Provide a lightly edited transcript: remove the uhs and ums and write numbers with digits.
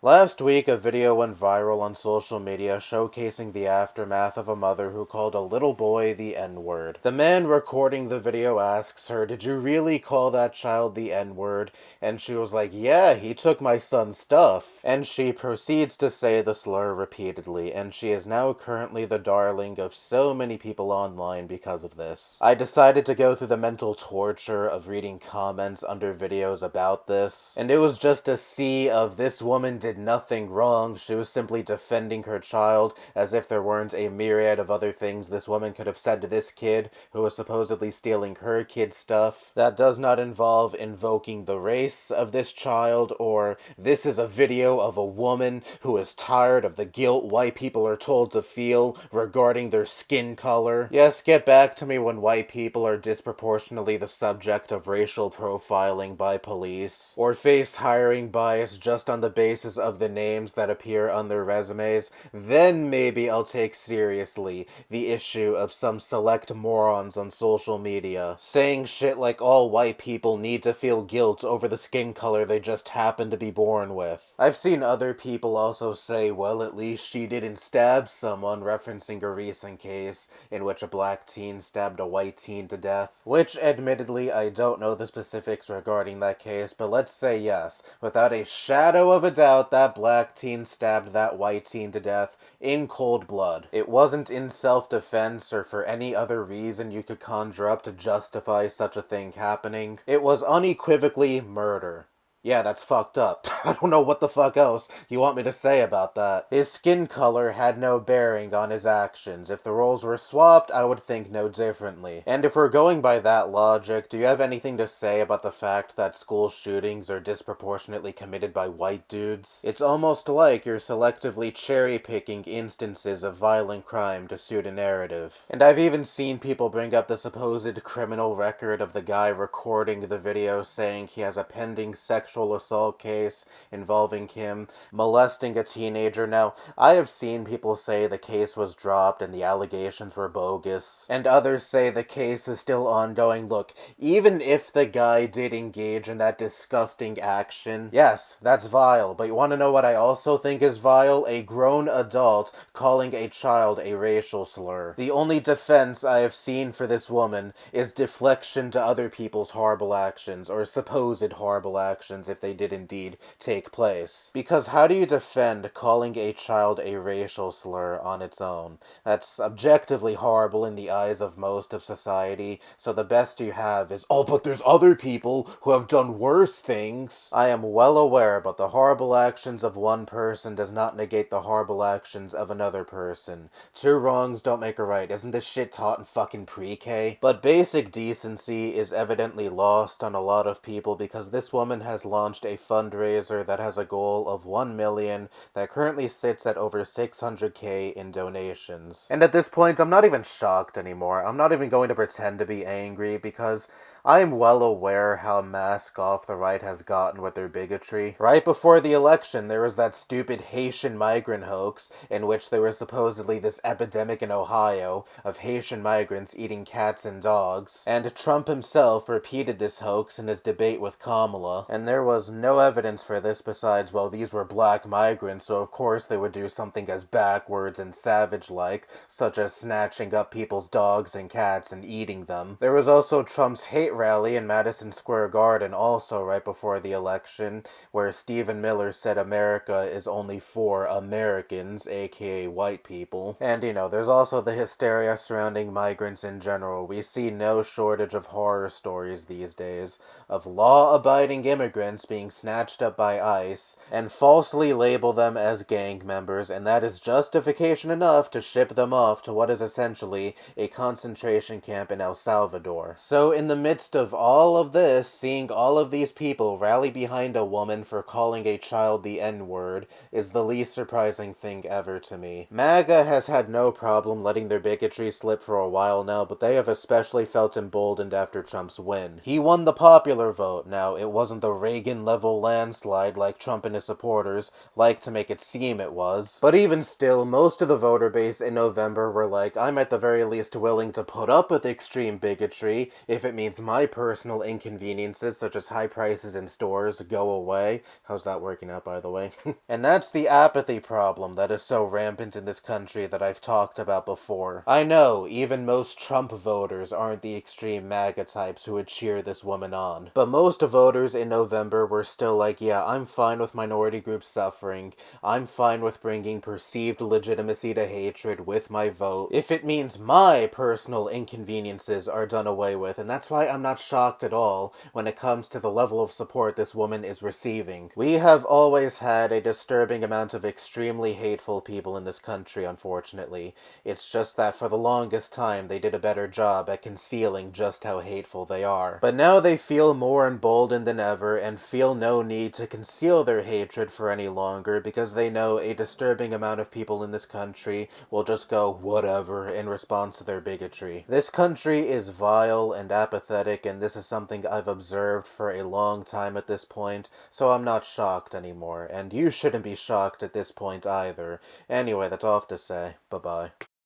Last week, a video went viral on social media showcasing the aftermath of a mother who called a little boy the N-word. The man recording the video asks her, "Did you really call that child the N-word?" And she was like, "Yeah, he took my son's stuff." And she proceeds to say the slur repeatedly, and she is now currently the darling of so many people online because of this. I decided to go through the mental torture of reading comments under videos about this, and it was just a sea of "this woman did nothing wrong, she was simply defending her child," as if there weren't a myriad of other things this woman could have said to this kid who was supposedly stealing her kid's stuff. That does not involve invoking the race of this child, or "this is a video of a woman who is tired of the guilt white people are told to feel regarding their skin color." Yes, get back to me when white people are disproportionately the subject of racial profiling by police, or face hiring bias just on the basis of the names that appear on their resumes. Then maybe I'll take seriously the issue of some select morons on social media saying shit like all white people need to feel guilt over the skin color they just happen to be born with. I've seen other people also say, "Well, at least she didn't stab someone," referencing a recent case in which a black teen stabbed a white teen to death. Which, admittedly, I don't know the specifics regarding that case, but let's say yes, without a shadow of a doubt, that black teen stabbed that white teen to death in cold blood. It wasn't in self-defense or for any other reason you could conjure up to justify such a thing happening. It was unequivocally murder. Yeah, that's fucked up. I don't know what the fuck else you want me to say about that. His skin color had no bearing on his actions. If the roles were swapped, I would think no differently. And if we're going by that logic, do you have anything to say about the fact that school shootings are disproportionately committed by white dudes? It's almost like you're selectively cherry-picking instances of violent crime to suit a narrative. And I've even seen people bring up the supposed criminal record of the guy recording the video saying he has a pending sexual assault case involving him molesting a teenager. Now, I have seen people say the case was dropped and the allegations were bogus, and others say the case is still ongoing. Look, even if the guy did engage in that disgusting action, yes, that's vile, but you want to know what I also think is vile? A grown adult calling a child a racial slur. The only defense I have seen for this woman is deflection to other people's horrible actions, or supposed horrible actions if they did indeed take place. Because how do you defend calling a child a racial slur on its own? That's objectively horrible in the eyes of most of society, so the best you have is, "Oh, but there's other people who have done worse things." I am well aware, but the horrible actions of one person does not negate the horrible actions of another person. Two wrongs don't make a right. Isn't this shit taught in fucking pre-K? But basic decency is evidently lost on a lot of people because this woman has launched a fundraiser that has a goal of 1 million that currently sits at over 600K in donations. And at this point, I'm not even shocked anymore. I'm not even going to pretend to be angry because I am well aware how mask off the right has gotten with their bigotry. Right before the election, there was that stupid Haitian migrant hoax in which there was supposedly this epidemic in Ohio of Haitian migrants eating cats and dogs, and Trump himself repeated this hoax in his debate with Kamala, and there was no evidence for this besides, well, these were black migrants, so of course they would do something as backwards and savage-like, such as snatching up people's dogs and cats and eating them. There was also Trump's hate rally in Madison Square Garden also right before the election, where Stephen Miller said America is only for Americans, aka white people. And there's also the hysteria surrounding migrants in general. We see no shortage of horror stories these days of law-abiding immigrants being snatched up by ICE and falsely label them as gang members, and that is justification enough to ship them off to what is essentially a concentration camp in El Salvador. So in the midst of all of this, seeing all of these people rally behind a woman for calling a child the N-word is the least surprising thing ever to me. MAGA has had no problem letting their bigotry slip for a while now, but they have especially felt emboldened after Trump's win. He won the popular vote. Now, it wasn't the Reagan-level landslide like Trump and his supporters like to make it seem it was, but even still, most of the voter base in November were like, "I'm at the very least willing to put up with extreme bigotry if it means my personal inconveniences, such as high prices in stores, go away. How's that working out, by the way? And that's the apathy problem that is so rampant in this country that I've talked about before. I know, even most Trump voters aren't the extreme MAGA types who would cheer this woman on. But most voters in November were still like, yeah, I'm fine with minority groups suffering. I'm fine with bringing perceived legitimacy to hatred with my vote if it means my personal inconveniences are done away with, and that's why I'm not shocked at all when it comes to the level of support this woman is receiving. We have always had a disturbing amount of extremely hateful people in this country, unfortunately. It's just that for the longest time they did a better job at concealing just how hateful they are. But now they feel more emboldened than ever and feel no need to conceal their hatred for any longer because they know a disturbing amount of people in this country will just go whatever in response to their bigotry. This country is vile and apathetic, and this is something I've observed for a long time at this point, so I'm not shocked anymore, and you shouldn't be shocked at this point either. Anyway, that's all I have to say. Bye-bye.